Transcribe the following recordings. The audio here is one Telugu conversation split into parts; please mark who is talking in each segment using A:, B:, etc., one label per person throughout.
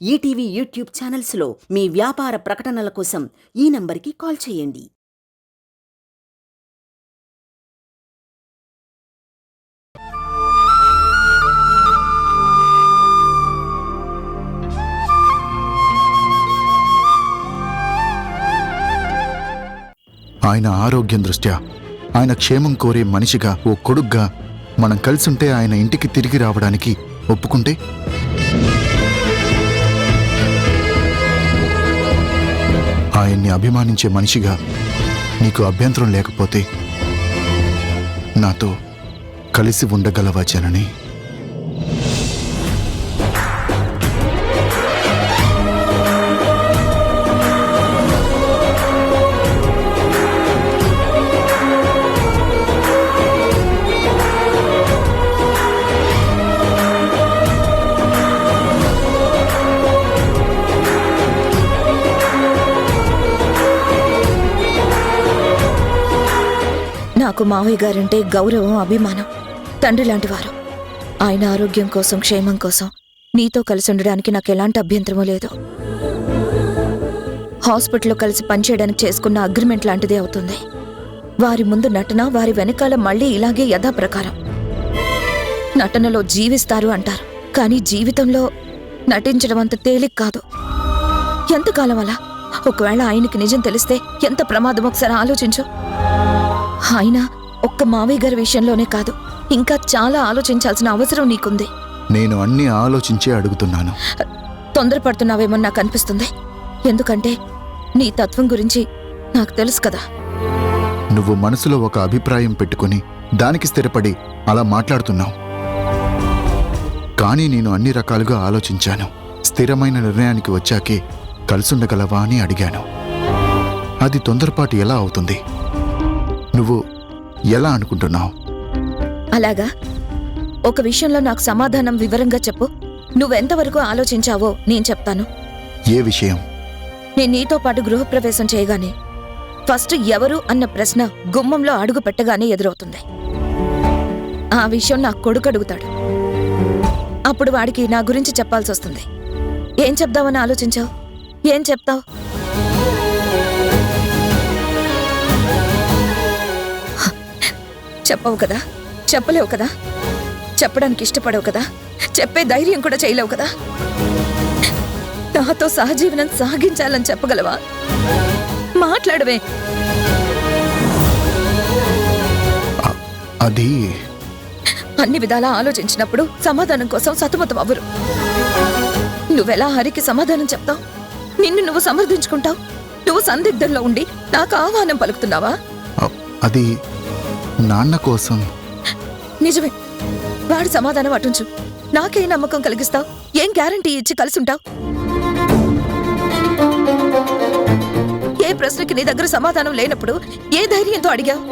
A: ఈటీవీ యూట్యూబ్ ఛానల్స్లో మీ వ్యాపార ప్రకటనల కోసం ఈ నంబర్కి కాల్ చేయండి.
B: ఆయన ఆరోగ్యం దృష్ట్యా, ఆయన క్షేమం కోరే మనిషిగా, ఓ కొడుగ్గా మనం కలిసుంటే, ఆయన ఇంటికి తిరిగి రావడానికి ఒప్పుకుంటే, ఆయన్ని అభిమానించే మనిషిగా నీకు అభ్యంతరం లేకపోతే నాతో కలిసి ఉండగలవా జనని?
C: నాకు మావయ్య గారంటే గౌరవం, అభిమానం. తండ్రి లాంటివారు. ఆయన ఆరోగ్యం కోసం, క్షేమం కోసం నీతో కలిసి ఉండడానికి నాకు ఎలాంటి అభ్యంతరమూ లేదు. హాస్పిటల్లో కలిసి పనిచేయడానికి చేసుకున్న అగ్రిమెంట్ లాంటిదే అవుతుంది. వారి ముందు నటన, వారి వెనకాల మళ్ళీ ఇలాగే యథాప్రకారం. నటనలో జీవిస్తారు అంటారు, కానీ జీవితంలో నటించడం అంత తేలిక కాదు. ఎంతకాలం అలా? ఒకవేళ ఆయనకి నిజం తెలిస్తే ఎంత ప్రమాదం ఒకసారి ఆలోచించు. ఆయన ఒక్క మావయ్య గారి విషయంలోనే కాదు, ఇంకా చాలా ఆలోచించాల్సిన అవసరం నీకుంది.
B: నేను అన్నీ ఆలోచించే అడుగుతున్నాను.
C: తొందరపడుతున్నావేమో నాకు అనిపిస్తుంది. ఎందుకంటే నీ తత్వం గురించి నాకు తెలుసు కదా.
B: నువ్వు మనసులో ఒక అభిప్రాయం పెట్టుకుని దానికి స్థిరపడి అలా మాట్లాడుతున్నావు. కానీ నేను అన్ని రకాలుగా ఆలోచించాను. స్థిరమైన నిర్ణయానికి వచ్చాకే కలిసుండగలవా అని అడిగాను. అది తొందరపాటు ఎలా అవుతుంది? నువ్వు ఎలా అనుకుంటున్నావు?
C: అలాగా? ఒక విషయంలో నాకు సమాధానం వివరంగా చెప్పు. నువ్వెంతవరకు ఆలోచించావో నేను చెప్తాను.
B: ఏ విషయం?
C: నేను నీతో పాటు గృహప్రవేశం చేయగానే ఫస్ట్ ఎవరు అన్న ప్రశ్న గుమ్మంలో అడుగు పెట్టగానే ఎదురవుతుంది. ఆ విషయం నా కొడుకు అడుగుతాడు. అప్పుడు వాడికి నా గురించి చెప్పాల్సి వస్తుంది. ఏం చెప్దామని ఆలోచించావు? ఏం చెప్తావు? చెప్పవు కదా, చెప్పలేవు కదా, చెప్పడానికి ఇష్టపడవు కదా, చెప్పే ధైర్యం కూడా చేయలేవు కదా. నాతో సహజీవనం సాగించాలని చెప్పగలవా? మాట్లాడవే.
B: అది
C: అన్ని విధాలా ఆలోచించినప్పుడు సమాధానం కోసం సతమతం అవ్వరు. నువ్వెలా హరికి సమాధానం చెప్తావు? నిన్ను నువ్వు సమర్థించుకుంటావు. నువ్వు సందిగ్ధంలో ఉండి నాకు ఆహ్వానం పలుకుతున్నావా?
B: అది నాన్న కోసం.
C: నిజమే. వాడి సమాధానం అటుంచు. నాకే నమ్మకం కలిగిస్తావు? ఏం గ్యారంటీ ఇచ్చి కలిసుంటావు? ఏ ప్రశ్నకి నీ దగ్గర సమాధానం లేనప్పుడు ఏ ధైర్యంతో అడిగావు?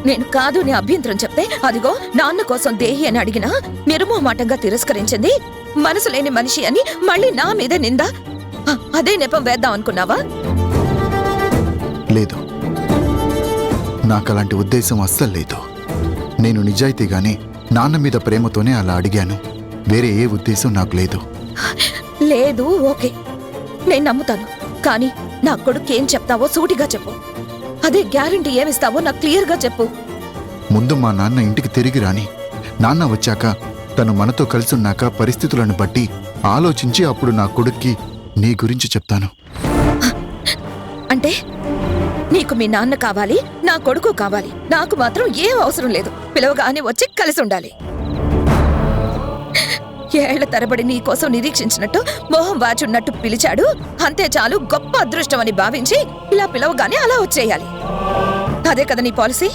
C: నేను కాదు నీ అభ్యంతరం చెప్తే, అదిగో నాన్న కోసం దేహి అని అడిగినా నిర్మోహమాటంగా తిరస్కరించింది మనసు లేని మనిషి అని మళ్ళీ నా మీద నిందా. అదే నెపం వేద్దాం అనుకున్నావా?
B: లేదు, నాకలాంటి ఉద్దేశం అస్సలు లేదు. నేను నిజాయితీగానే నాన్న మీద ప్రేమతోనే అలా అడిగాను. వేరే ఏ ఉద్దేశం నాకు లేదు.
C: లేదు, ఓకే, నేను నమ్ముతాను. కానీ నా కొడుకు ఏం చెప్తావో సూటిగా చెప్పు. అదే గ్యారంటీ ఏమిస్తావో నాకు క్లియర్గా చెప్పు.
B: ముందు మా నాన్న ఇంటికి తిరిగి రాని. నాన్న వచ్చాక, తను మనతో కలిసున్నాక పరిస్థితులను బట్టి ఆలోచించి అప్పుడు నా కొడుక్కి నీ గురించి చెప్తాను.
C: అంటే నీకు మీ నాన్న కావాలి, నా కొడుకు కావాలి. నాకు మాత్రం ఏం అవసరం లేదు. పిలవగానే వచ్చి కలిసి ఉండాలి. ఏళ్ల తరబడి నీ కోసం నిరీక్షించినట్టు, మోహం వాచున్నట్టు పిలిచాడు. అంతే చాలు, గొప్ప అదృష్టం అని భావించి ఇలా పిలవగానే అలా వచ్చేయాలి. అదే కదా నీ పాలసీ?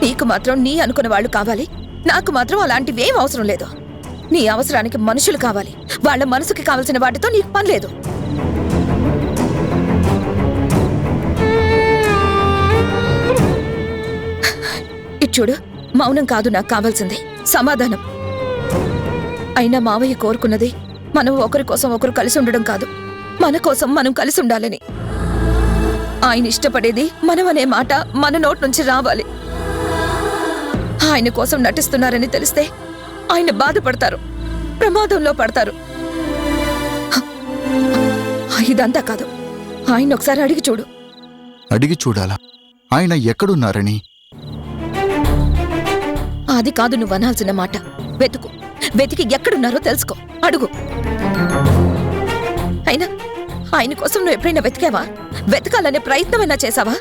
C: నీకు మాత్రం నీ అనుకున్న వాళ్ళు కావాలి, నాకు మాత్రం అలాంటివేం అవసరం లేదు. నీ అవసరానికి మనుషులు కావాలి. వాళ్ళ మనసుకి కావలసిన వాటితో నీకు పని లేదు. చూడు, మౌనం కాదు నాకు కావాల్సింది, సమాధానం. అయినా మావయ్య కోరుకున్నది మనం ఒకరి కోసం ఒకరు కలిసి ఉండడం కాదు, మన కోసం మనం కలిసి ఉండాలని. ఆయన ఇష్టపడేది మనం అనే మాట మన నోటి నుంచి రావాలి. ఆయన కోసం నటిస్తున్నారని తెలిస్తే ఆయన బాధపడతారు. ప్రమాదంలో పడతారు. ఇదంతా కాదు, ఆయన ఒకసారి అడిగి చూడు.
B: అడిగి చూడాలా? ఆయన ఎక్కడున్నారని?
C: అది కాదు నువ్వు అనాల్సిన మాట. వెతికి ఎక్కడున్నారో తెలుసుకో, అడుగు. అయినా ఆయన కోసం నువ్వు ఎప్పుడైనా వెతికావా? వెతకాలనే ప్రయత్నమైనా చేశావా?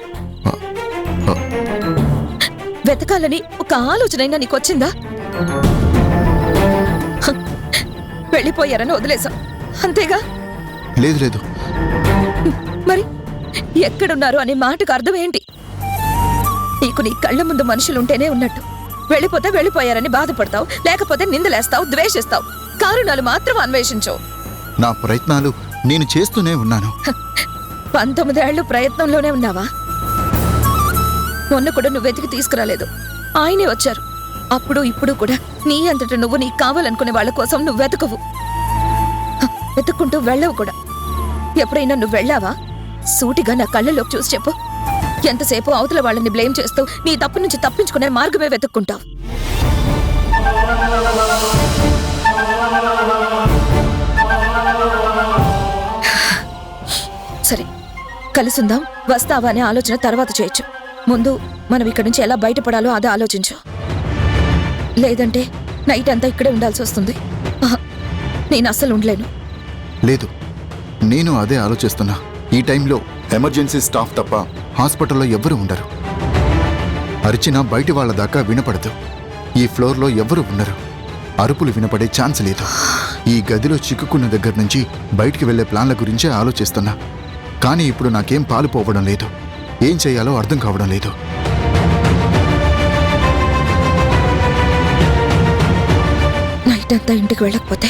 C: వెతకాలని ఒక ఆలోచనైనా నీకొచ్చిందా? వెళ్ళిపోయారని వదిలేశాం అంతేగా?
B: లేదు లేదు.
C: మరి ఎక్కడున్నారు అనే మాటకు అర్థం ఏంటి? నీకు నీ కళ్ళ ముందు మనుషులుంటేనే ఉన్నట్టు. వెళ్ళిపోతే వెళ్ళిపోయారని బాధపడతావు, లేకపోతే నిందలేస్తావు, ద్వేషిస్తావు. కారణాలు మాత్రం అన్వేషించవు.
B: నా ప్రయత్నాలు నేను చేస్తూనే ఉన్నాను.
C: 19 ఏళ్ళు ప్రయత్నంలోనే ఉన్నావా? మొన్న కూడా నువ్వు వెతికి తీసుకురాలేదు, ఆయనే వచ్చారు. అప్పుడు ఇప్పుడు కూడా నీ అంతట నువ్వు నీకు కావాలనుకునే వాళ్ళ కోసం నువ్వు వెతకవు, వెతుక్కుంటూ వెళ్ళవు కూడా. ఎప్పుడైనా నువ్వు వెళ్ళావా? సూటిగా నా కళ్ళలోకి చూసి చెప్పు. ఎంతసేపు అవతల వాళ్ళని బ్లేమ్ చేస్తూ నీ తప్పు నుంచి తప్పించుకునే మార్గమే వెతుక్కుంటావు. సరే, కలుసుందాం, వస్తావా అనే ఆలోచన తర్వాత చేయొచ్చు. ముందు మనం ఇక్కడి నుంచి ఎలా బయటపడాలో అదే ఆలోచించు. లేదంటే నైట్ అంతా ఇక్కడే ఉండాల్సి వస్తుంది. నేను అస్సలు ఉండలేను.
B: లేదు, నేను అదే ఆలోచిస్తున్నా. ఈ టైంలో ఎమర్జెన్సీ స్టాఫ్ తప్ప హాస్పిటల్లో ఎవ్వరూ ఉండరు. అరిచినా బయటి వాళ్ళ దాకా వినపడదు. ఈ ఫ్లోర్లో ఎవ్వరూ ఉండరు. అరుపులు వినపడే ఛాన్స్ లేదు. ఈ గదిలో చిక్కుకున్న దగ్గర నుంచి బయటికి వెళ్లే ప్లాన్ల గురించే ఆలోచిస్తున్నా. కానీ ఇప్పుడు నాకేం పాలు పోవడం లేదు. ఏం చేయాలో అర్థం కావడం లేదు.
C: నైట్ అంతా ఇంటికి వెళ్ళకపోతే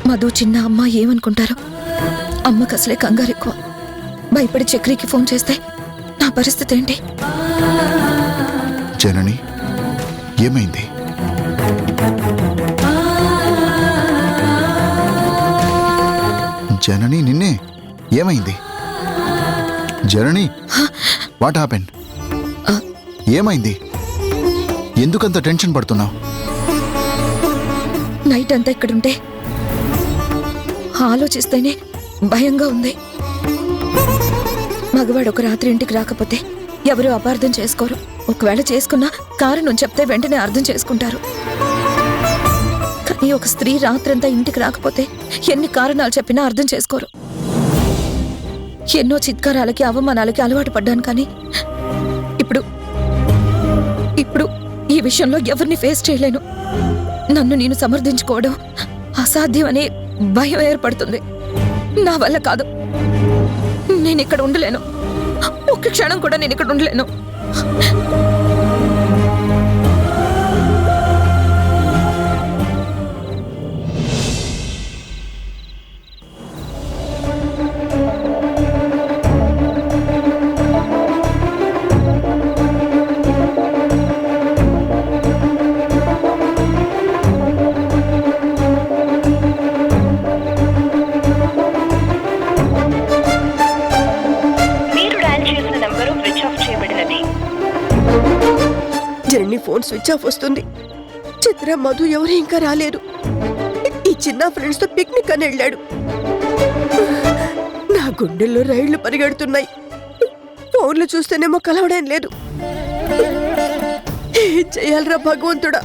C: మధు, చిన్న అమ్మ ఏమనుకుంటారు? అమ్మకు అసలే కంగారు ఎక్కువ. భయపడి చక్రికి ఫోన్ చేస్తే నా పరిస్థితి ఏంటి?
B: జనని, ఏమైంది? జనని, నిన్నే ఏమైంది? జనని, వాట్ హ్యాపెన్? ఏమైంది? ఎందుకంత టెన్షన్ పడుతున్నావు?
C: నైట్ అంతా ఇక్కడుంటే ఆలోచిస్తేనే భయంగా ఉంది. మగవాడు ఒక రాత్రి ఇంటికి రాకపోతే ఎవరు అపార్థం చేసుకోరు. ఒకవేళ చేసుకున్నా కారణం చెప్తే వెంటనే అర్థం చేసుకుంటారు. కానీ ఒక స్త్రీ రాత్రంతా ఇంటికి రాకపోతే ఎన్ని కారణాలు చెప్పినా అర్థం చేసుకోరు. ఎన్నో చిత్కారాలకి, అవమానాలకి అలవాటు పడ్డాను. కానీ ఇప్పుడు ఈ విషయంలో ఎవరిని ఫేస్ చేయలేను. నన్ను నేను సమర్థించుకోవడం అసాధ్యం అనే భయం ఏర్పడుతుంది. నా వల్ల కాదు. నేను ఇక్కడ ఉండలేను. ఒక్క క్షణం కూడా నేను ఇక్కడ ఉండలేను.
D: జనని ఫోన్ స్విచ్ ఆఫ్ వస్తుంది. చిత్ర, మధు ఎవరు ఇంకా రాలేదు. ఈ చిన్న ఫ్రెండ్స్ తో పిక్నిక్ అని వెళ్ళాడు. నా గుండెల్లో రైళ్లు పరిగెడుతున్నాయి. ఫోన్లు చూస్తేనేమో కలవడం లేదు. ఏం చెయ్యాలరా భగవంతుడా?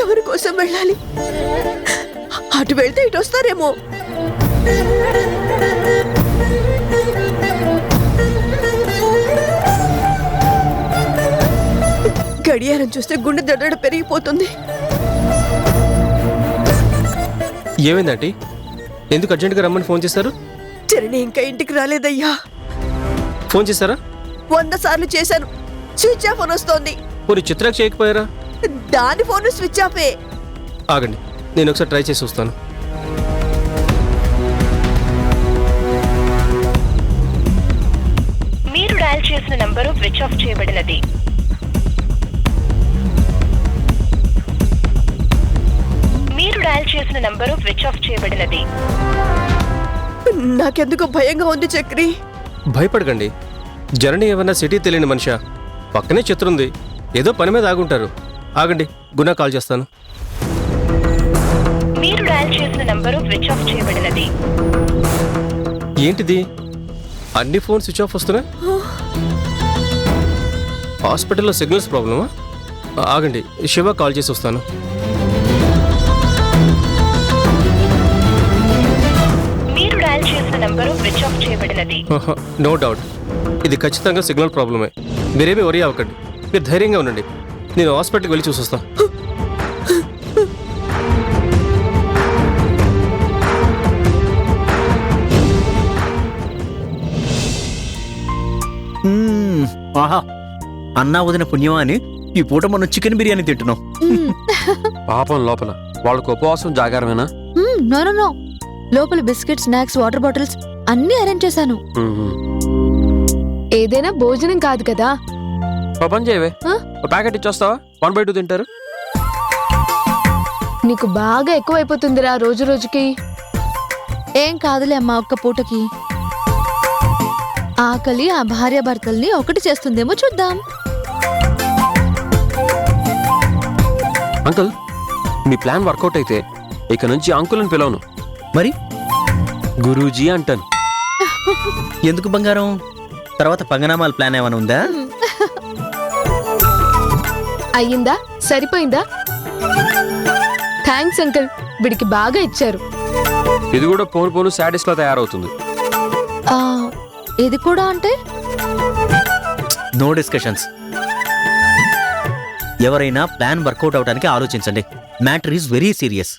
D: ఎవరి కోసం వెళ్ళాలి? అటు వెళ్తే ఇటు వస్తారేమో. గడియారం చూస్తే గుండె దడ పెరిగిపోతుంది.
E: ఏమైందంటే ఎందుకు అర్జెంట్గా రమ్మని ఫోన్ చేశారు?
D: జనని ఇంకా ఇంటికి రాలేదయ్యా.
E: ఫోన్ చేశారా?
D: 100 సార్లు చేశాను. స్విచ్ ఆఫ్ అని వస్తోంది.
E: పోనీ చిత్రకు చేయకపోయారా?
D: దాని ఫోన్ స్విచ్ ఆఫే.
E: ఆగండి, నేను ఒకసారి ట్రై చేసి వస్తాను.
F: మీరు డయల్ చేసిన నంబరు స్విచ్ ఆఫ్ చేయబడినది. మీరు డయల్ చేసిన నంబరు స్విచ్ ఆఫ్ చేయబడినది.
D: నాకెందుకో భయంగా ఉంది చక్రి.
E: భయపడకండి. జనని ఏమన్నా సిటీ తెలియని మనిషా? పక్కనే చిత్రుంది. ఏదో పని మీద ఆగుంటారు. ఆగండి, గుణ కాల్ చేస్తాను.
F: మీరు డయల్ చేసిన నంబరు స్విచ్ ఆఫ్ చేయబడినది.
E: ఏంటిది? అన్ని ఫోన్ స్విచ్ ఆఫ్ వస్తున్నాయి. హాస్పిటల్లో సిగ్నల్స్ ప్రాబ్లమా? ఆగండి, శివ కాల్ చేసి వస్తాను.
F: మీరు డయల్ చేసిన నంబరు స్విచ్ ఆఫ్ చేయబడినది.
E: నో డౌట్, ఇది ఖచ్చితంగా సిగ్నల్ ప్రాబ్లమే. మీరేమీ వరీ అవ్వకండి, మీరు ధైర్యంగా ఉండండి. నేను హాస్పిటల్కి వెళ్ళి చూసొస్తా.
G: ఆహా, అన్నా వదిన పుణ్యమా అని ఈ పూట మనం చికెన్ బిర్యానీ తింటున్నాం.
H: పాపం లోపల వాళ్ళకు ఉపవాసం జాగారమేనా?
C: నో లోపల బిస్కెట్, స్నాక్స్, వాటర్ బాటిల్స్ అన్నీ అరేంజ్ చేశాను.
I: ఏదైనా భోజనం కాదు కదా.
H: ఓ పని చేయవే, ఓ ప్యాకెట్ ఇచ్చొస్తావా? 1/2 తింటారు.
I: నీకు బాగా ఎక్కువైపోతుందిరా రోజు రోజుకి.
C: ఏం కాదులే అమ్మా, ఒక్క పూటకి. ఆకలి ఆ భార్యాభర్తల్ని ఒకటి చేస్తుందేమో చూద్దాం.
H: అంకుల్, మీ ప్లాన్ వర్కౌట్ అయితే ఇక నుంచి అంకుల్ని పిలవను,
G: మరి
H: గురూజీ అంటాను.
G: ఎందుకు బంగారం? తర్వాత పంగనామాల ప్లాన్ ఏమైనా ఉందా?
I: అయ్యిందా? సరిపోయిందా? థ్యాంక్స్ అంకుల్, వీడికి బాగా ఇచ్చారు.
H: ఇది కూడా పోను పోను సాటిస్ లా తయారవుతుంది.
C: ఆ, ఇది కూడా అంటే
G: నో డిస్కషన్స్. ఎవరైనా ప్లాన్ వర్కౌట్ అవడానికి ఆలోచించండి. Matter is very serious.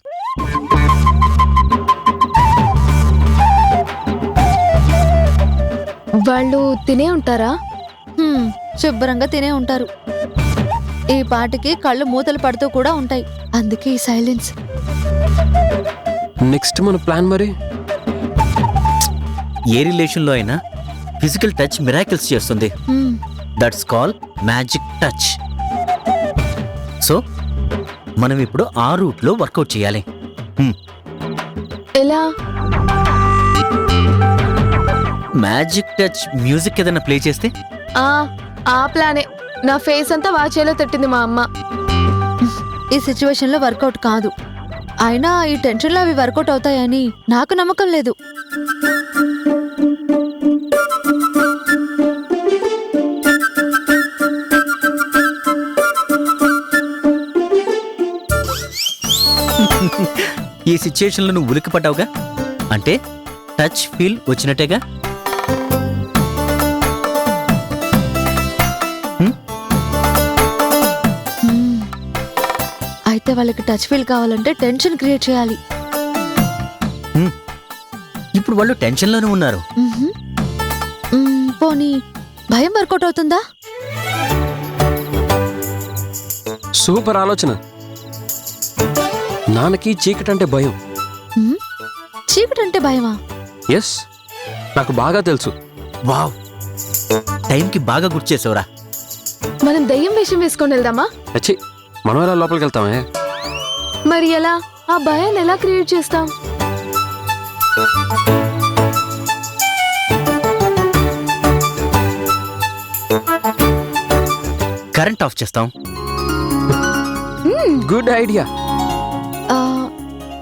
I: వాళ్ళు తినే ఉంటారా?
C: శుభ్రంగా తినే ఉంటారు. ఈ పాటికి కళ్ళు మూతలు పడుతూ కూడా ఉంటాయి. అందుకే ఈ సైలెన్స్.
H: నెక్స్ట్ మన ప్లాన్ మరి?
G: ఏ రిలేషన్లో అయినా ఫిజికల్ టచ్ మిరాకిల్స్ చేస్తుంది. That's call magic touch. So మనం ఇప్పుడు ఆ రూట్లో వర్కౌట్ చేయాలి.
I: ఎలా?
G: మ్యాజిక్ టచ్ మ్యూజిక్ ఏదైనా ప్లే చేస్తే?
I: ఆ ప్లానే. నా ఫేస్ అంతా వాచేలో తట్టింది మా అమ్మ.
C: ఈ సిచ్యువేషన్ లో వర్కౌట్ కాదు. అయినా ఈ టెన్షన్ లో అవి వర్కౌట్ అవుతాయని నాకు నమ్మకం లేదు.
G: ఈ సిచ్యుయేషన్లో నువ్వు ఉలిక్కి పడ్డావుగా, అంటే టచ్ ఫీల్ వచ్చినట్టేగా.
C: అయితే వాళ్ళకి టచ్ ఫీల్ కావాలంటే టెన్షన్ క్రియేట్ చేయాలి.
G: ఇప్పుడు వాళ్ళు టెన్షన్లోనే ఉన్నారు.
C: పోనీ భయం వర్కౌట్ అవుతుందా?
H: సూపర్ ఆలోచన. నాన్నకి చీకటి అంటే భయం.
C: చీకటి అంటే భయమా?
H: ఎస్, నాకు బాగా తెలుసు.
G: వావ్, టైంకి బాగా గుర్తు చేసావురా.
I: మనం దయ్యం వేషం వేసుకొని వెళ్దామా?
H: అచ్చి, మనం ఎలా లోపలికి వెళ్తామే?
I: మరి ఎలా? ఆ భయాన్ని ఎలా క్రియేట్ చేస్తాం?
G: కరెంట్ ఆఫ్ చేస్తాం.
H: Good idea.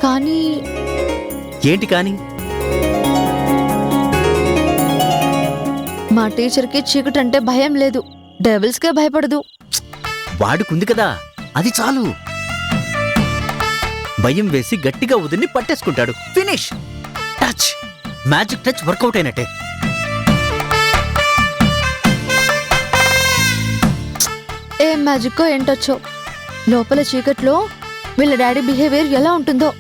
C: కానీ
G: ఏంటి కానీ?
C: మా టీచర్కి చీకటి అంటే భయం లేదు. డెవిల్స్కే భయపడదు.
G: వాడుకుంది కదా, అది చాలు. భయం వేసి గట్టిగా ఉదిని పట్టేసుకుంటాడు. Finish. Touch, magic touch work out అయినట్టే.
C: ఏం మ్యాజిక్కో ఏంటొచ్చో. లోపల చీకట్లో వీళ్ళ డాడీ బిహేవియర్ ఎలా ఉంటుందో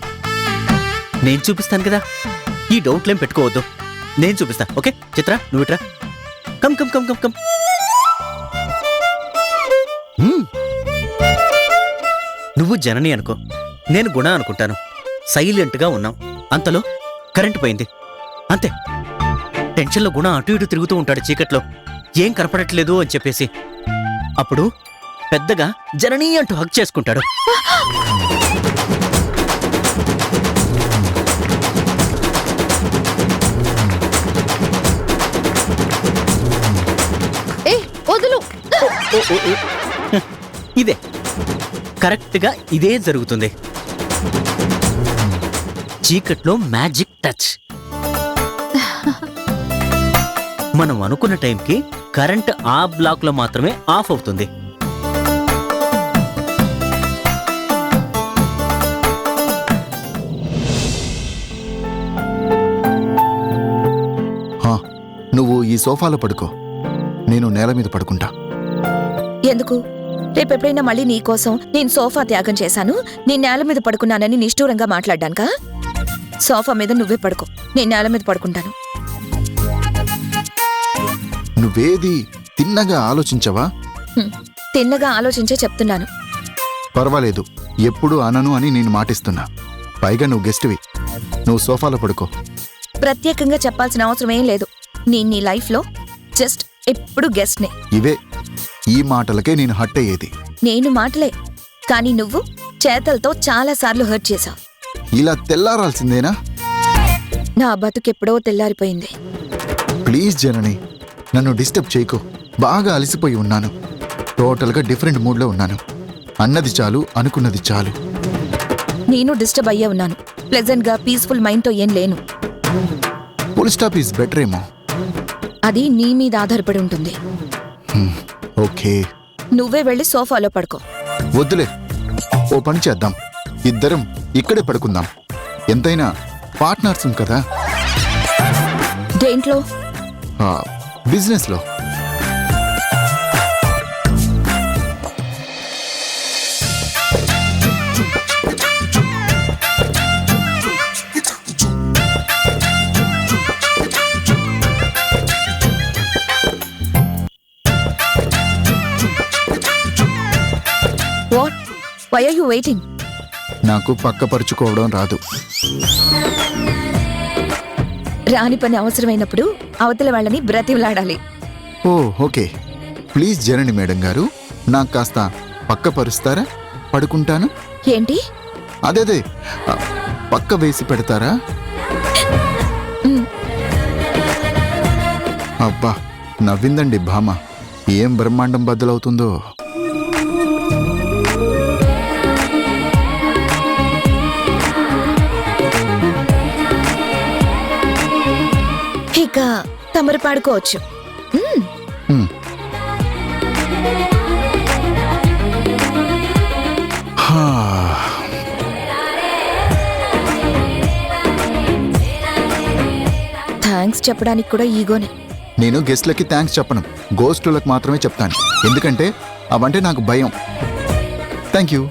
G: నేను చూపిస్తాను కదా, ఈ డౌట్లేం పెట్టుకోవద్దు. నేను చూపిస్తా. ఓకే చిత్ర, నువ్వు ఇట్రా. Come come come come come. నువ్వు జనని అనుకో, నేను గుణ అనుకుంటాను. సైలెంట్గా ఉన్నాం. అంతలో కరెంటు పోయింది. అంతే. టెన్షన్లో గుణ అటు ఇటు తిరుగుతూ ఉంటాడు చీకట్లో, ఏం కనపడట్లేదు అని చెప్పేసి. అప్పుడు పెద్దగా జనని అంటూ హక్ చేసుకుంటాడు.
C: వదులు.
G: ఇదే కరెక్ట్గా ఇదే జరుగుతుంది. చీకట్లో మ్యాజిక్ టచ్. మనం అనుకున్న టైంకి కరెంట్ ఆ బ్లాక్ లో మాత్రమే ఆఫ్ అవుతుంది.
B: హా, నువ్వు ఈ సోఫాలో పడుకో, నేను నేల మీద పడుకుంటా.
C: ఎందుకు? రేపెప్పుడైనా మళ్ళీ నీకోసం నేను సోఫా త్యాగం చేశాను, నేను నేల మీద పడుకున్నానని నిష్ఠూరంగా మాట్లాడ్డానుకా? సోఫా మీద నువ్వే పడుకో, నేను నేల మీద పడుకుంటాను.
B: నువ్వేది తిన్నగా ఆలోచించవా?
C: తిన్నగా ఆలోచించే చెప్తున్నాను.
B: పర్వాలేదు, ఎప్పుడు అనను అని నేను మాటిస్తున్నా. పైగా నువ్వు గెస్ట్వి, నువ్వు సోఫాలో పడుకో.
C: ప్రత్యేకంగా చెప్పాల్సిన అవసరం ఏం లేదు. నేను నీ లైఫ్లో జస్ట్ ఎప్పుడు గెస్ట్నే.
B: ఇవే ఈ మాటలకే నేను హట్ అయ్యేది.
C: నేను మాటలే, కానీ నువ్వు చేతలతో చాలాసార్లు హర్ట్ చేశావు.
B: ఇలా తెల్లారాల్సిందేనా?
C: నా బతుకెప్పుడో తెల్లారిపోయింది.
B: ప్లీజ్ జనని, నన్ను డిస్టర్బ్ చేయకు. బాగా అలసిపోయి ఉన్నాను, టోటల్గా డిఫరెంట్ మూడ్లో ఉన్నాను. అన్నది చాలు, అనుకున్నది చాలు.
C: నేను డిస్టర్బ్ అయ్యే ఉన్నాను. ప్లెజెంట్గా పీస్ఫుల్ మైండ్తో ఏం లేను.
B: ఫుల్ స్టాప్ ఈజ్ బెటర్ ఏమో.
C: అది నీ మీద ఆధారపడి ఉంటుంది.
B: ఓకే,
C: నువ్వే వెళ్ళి సోఫాలో పడుకో.
B: వద్దులే, ఓ పని చేద్దాం, ఇద్దరం ఇక్కడే పడుకుందాం. ఎంతైనా పార్ట్నర్స్ కదా.
C: దేంట్లో?
B: బిజినెస్లో.
C: What? Why are you waiting?
B: నాకు పక్కపరుచుకోవడం రాదు.
C: రాని పని అవసరమైనప్పుడు అవతల వాళ్ళని బ్రతిమలాడాలి.
B: Oh okay, please Janani madam గారు, నాకు కాస్త పక్కపరుస్తారా? పడుకుంటాను.
C: ఏంటి?
B: అదేదే, పక్క వేసి పెడతారా? అబ్బా, నవ్విందండి భామ. ఏం బ్రహ్మాండం బద్దలవుతుందో.
C: ఇక తమరు పాడుకోవచ్చు. థ్యాంక్స్ చెప్పడానికి కూడా ఈగోనే.
B: నేను గెస్ట్లకి థ్యాంక్స్ చెప్పను, గోస్టులకు మాత్రమే చెప్తాను. ఎందుకంటే అవంటే నాకు భయం. Thank you.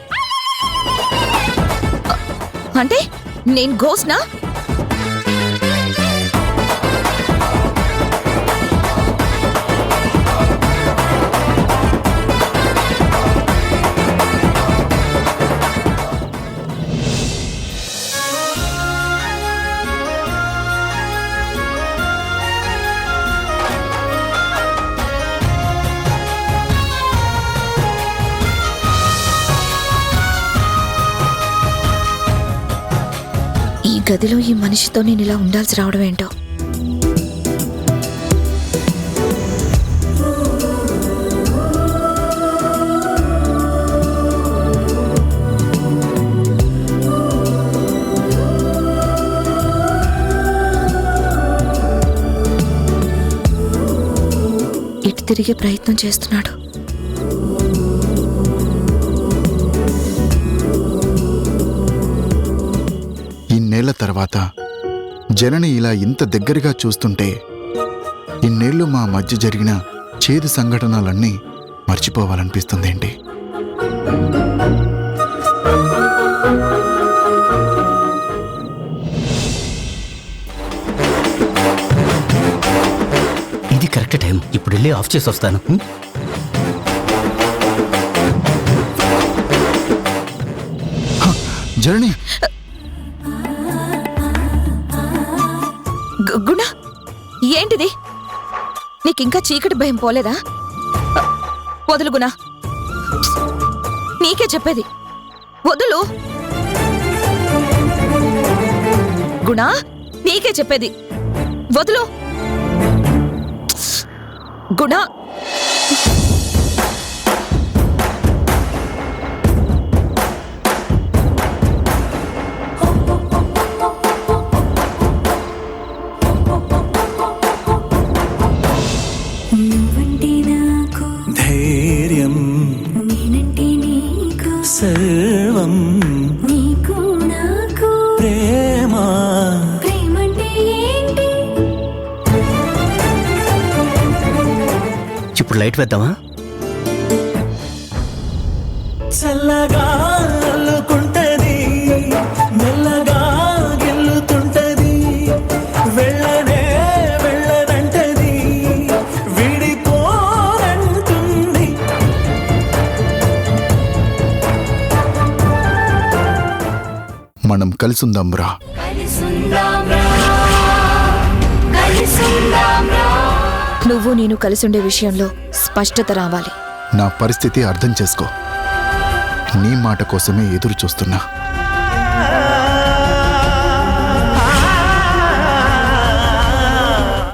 C: అంటే నేను గోస్నా? గదిలో ఈ మనిషితో నేను ఇలా ఉండాల్సి రావడం ఏంటో. ఇటు తిరిగే ప్రయత్నం చేస్తున్నాడు.
B: ఇన్నేళ్ల తర్వాత జనని ఇలా ఇంత దగ్గరగా చూస్తుంటే, ఇన్నేళ్లు మా మధ్య జరిగిన చేదు సంఘటనలన్నీ మర్చిపోవాలనిపిస్తుందేంటి?
G: ఇది కరెక్ట్ టైం. ఇప్పుడు వెళ్ళి ఆఫ్ చేసి వస్తాను.
B: జనని,
C: గుణ, ఏంటిది? నీకింకా చీకటి భయం పోలేదా? వదులు గుణ, నీకే చెప్పేది, వదులు గుణ, నీకే చెప్పేది, వదులు గుణ.
G: లైట్ వేద్దామా?
J: చల్లగా అల్లుకుంటది, మెల్లగా గెల్లుతుంటది, వెళ్ళనే వెళ్ళనంటది, విడిపోనంటుంది.
B: మనం కలిసుందాంరా.
C: నువ్వు నేను కలిసుండే విషయంలో స్పష్టత రావాలి.
B: నా పరిస్థితి అర్థం చేసుకో. నీ మాట కోసమే ఎదురు చూస్తున్నా.